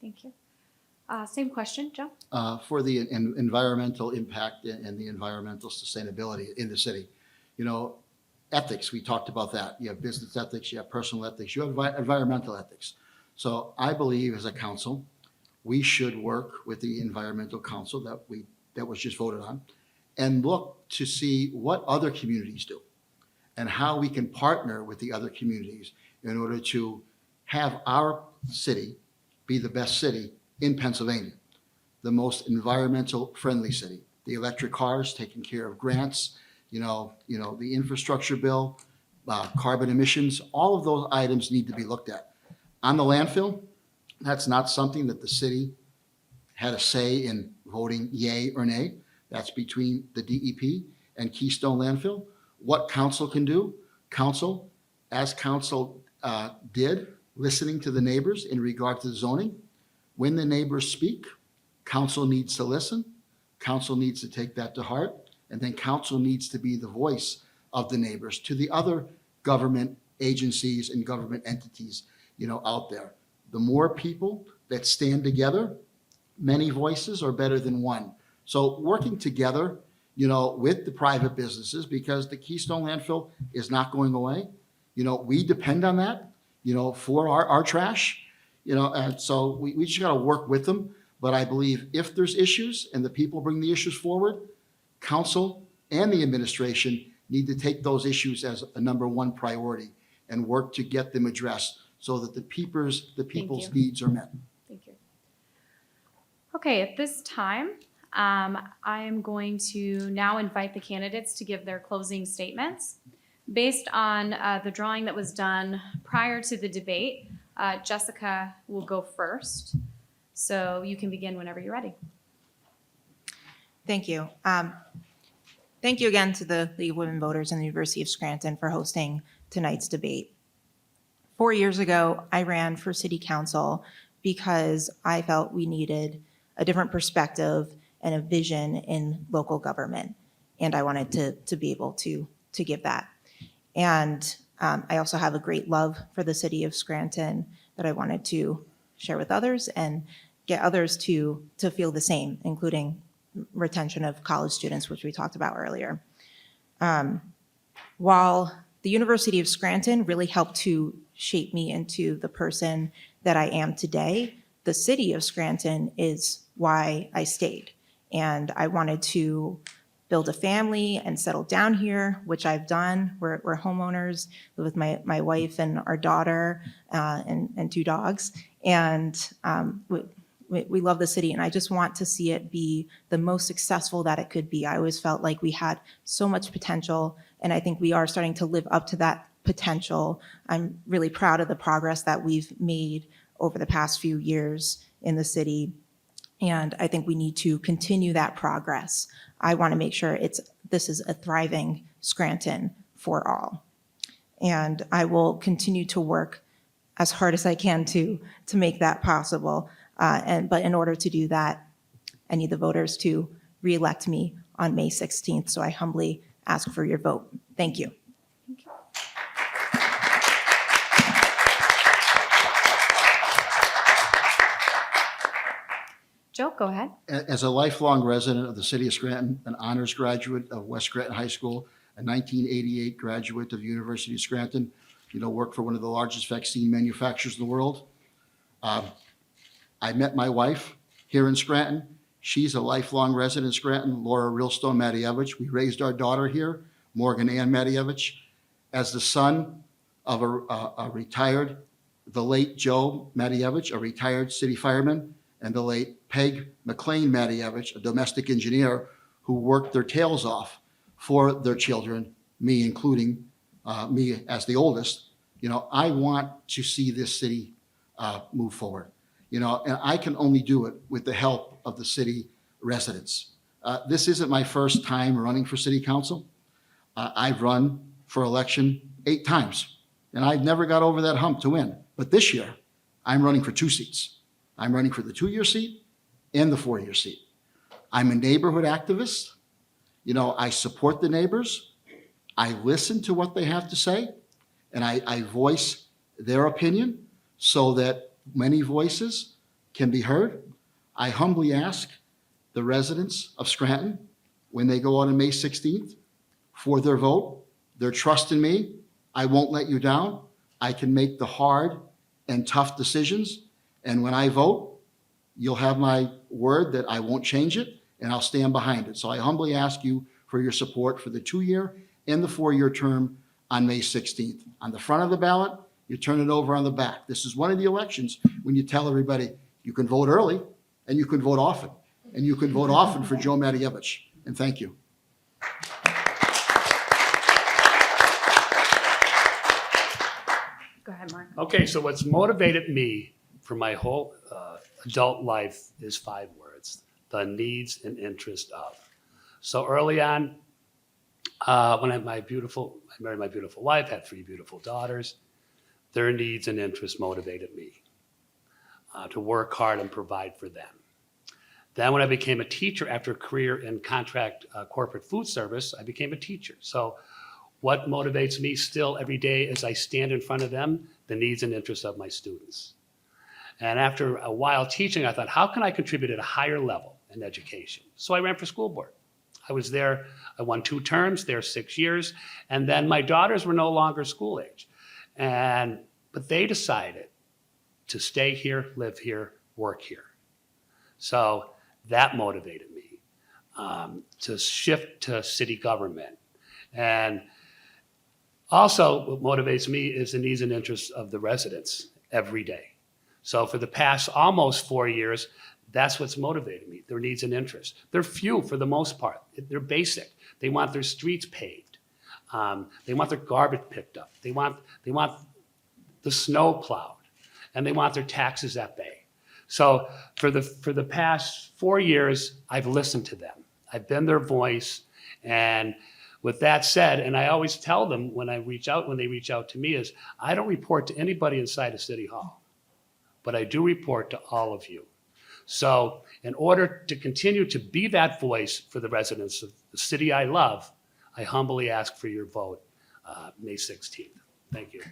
Thank you. Same question, Joe? For the environmental impact and the environmental sustainability in the city. You know, ethics, we talked about that. You have business ethics, you have personal ethics, you have environmental ethics. So I believe as a council, we should work with the environmental council that was just voted on and look to see what other communities do and how we can partner with the other communities in order to have our city be the best city in Pennsylvania, the most environmental friendly city. The electric cars, taking care of grants, the infrastructure bill, carbon emissions, all of those items need to be looked at. On the landfill, that's not something that the city had a say in voting yay or nay. That's between the DEP and Keystone Landfill. What council can do, council did, listening to the neighbors in regard to the zoning. When the neighbors speak, council needs to listen, council needs to take that to heart, and then council needs to be the voice of the neighbors to the other government agencies and government entities, out there. The more people that stand together, many voices are better than one. So working together, with the private businesses, because the Keystone landfill is not going away. We depend on that, for our trash, and so we just got to work with them. But I believe if there's issues and the people bring the issues forward, council and the administration need to take those issues as a number one priority and work to get them addressed so that the people's needs are met. Thank you. Okay, at this time, I am going to now invite the candidates to give their closing statements. Based on the drawing that was done prior to the debate, Jessica will go first. So you can begin whenever you're ready. Thank you. Thank you again to the League of Women Voters and the University of Scranton for hosting tonight's debate. 4 years ago, I ran for city council because I felt we needed a different perspective and a vision in local government. And I wanted to be able to give that. And I also have a great love for the city of Scranton that I wanted to share with others and get others to feel the same, including retention of college students, which we talked about earlier. While the University of Scranton really helped to shape me into the person that I am today, the city of Scranton is why I stayed. And I wanted to build a family and settle down here, which I've done. We're homeowners, live with my wife and our daughter and 2 dogs. And we love the city, and I just want to see it be the most successful that it could be. I always felt like we had so much potential, and I think we are starting to live up to that potential. I'm really proud of the progress that we've made over the past few years in the city, and I think we need to continue that progress. I want to make sure this is a thriving Scranton for all. And I will continue to work as hard as I can to make that possible. But in order to do that, I need the voters to reelect me on May 16th. So I humbly ask for your vote. Thank you. Thank you. Joe, go ahead. As a lifelong resident of the city of Scranton, an honors graduate of West Scranton High School, a 1988 graduate of the University of Scranton, worked for one of the largest vaccine manufacturers in the world. I met my wife here in Scranton, She's a lifelong resident of Scranton, Laura Realstone Matyjevich. We raised our daughter here, Morgan Ann Matyjevich, as the son of the late Joe Matyjevich, a retired city fireman, and the late Peg McLean Matyjevich, a domestic engineer who worked their tails off for their children, me including me as the oldest. I want to see this city move forward. And I can only do it with the help of the city residents. This isn't my first time running for city council. I've run for election 8 times, and I've never got over that hump to win. But this year, I'm running for 2 seats. I'm running for the 2-year seat and the 4-year seat. I'm a neighborhood activist. I support the neighbors. I listen to what they have to say, and I voice their opinion so that many voices can be heard. I humbly ask the residents of Scranton, when they go out on May 16th, for their vote, their trust in me. I won't let you down. I can make the hard and tough decisions. And when I vote, you'll have my word that I won't change it, and I'll stand behind it. So I humbly ask you for your support for the 2-year and the 4-year term on May 16th. On the front of the ballot, you turn it over on the back. This is one of the elections when you tell everybody you can vote early and you can vote often. And you can vote often for Joe Matyjevich. And thank you. Go ahead, Mark. Okay, so what's motivated me for my whole adult life is 5 words: the needs and interest of. So early on, when I married my beautiful wife, had 3 beautiful daughters, their needs and interests motivated me to work hard and provide for them. Then when I became a teacher after a career in contract corporate food service, I became a teacher. So what motivates me still every day as I stand in front of them? The needs and interests of my students. And after a while teaching, I thought, how can I contribute at a higher level in education? So I ran for school board. I was there, I won 2 terms, there 6 years, and then my daughters were no longer school age. But they decided to stay here, live here, work here. So that motivated me to shift to city government. And also what motivates me is the needs and interests of the residents every day. So for the past almost 4 years, that's what's motivated me, their needs and interests. They're few for the most part. They're basic. They want their streets paved. They want their garbage picked up. They want the snow plowed, and they want their taxes at bay. So for the past 4 years, I've listened to them. I've been their voice. And with that said, and I always tell them when they reach out to me, is I don't report to anybody inside of City Hall, but I do report to all of you. So in order to continue to be that voice for the residents of the city I love, I humbly ask for your vote May 16th. Thank you.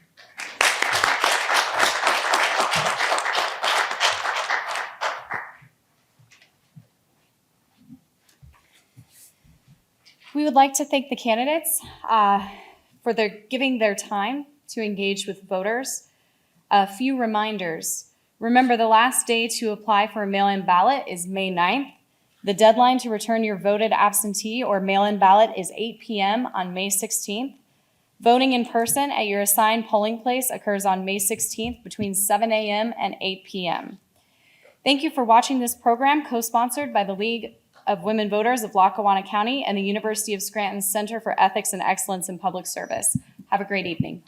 We would like to thank the candidates for giving their time to engage with voters. A few reminders. Remember, the last day to apply for a mail-in ballot is May 9th. The deadline to return your voted absentee or mail-in ballot is 8 p.m. on May 16th. Voting in person at your assigned polling place occurs on May 16th between 7 a.m. and 8 p.m. Thank you for watching this program, co-sponsored by the League of Women Voters of Lackawanna County and the University of Scranton Center for Ethics and Excellence in Public Service. Have a great evening.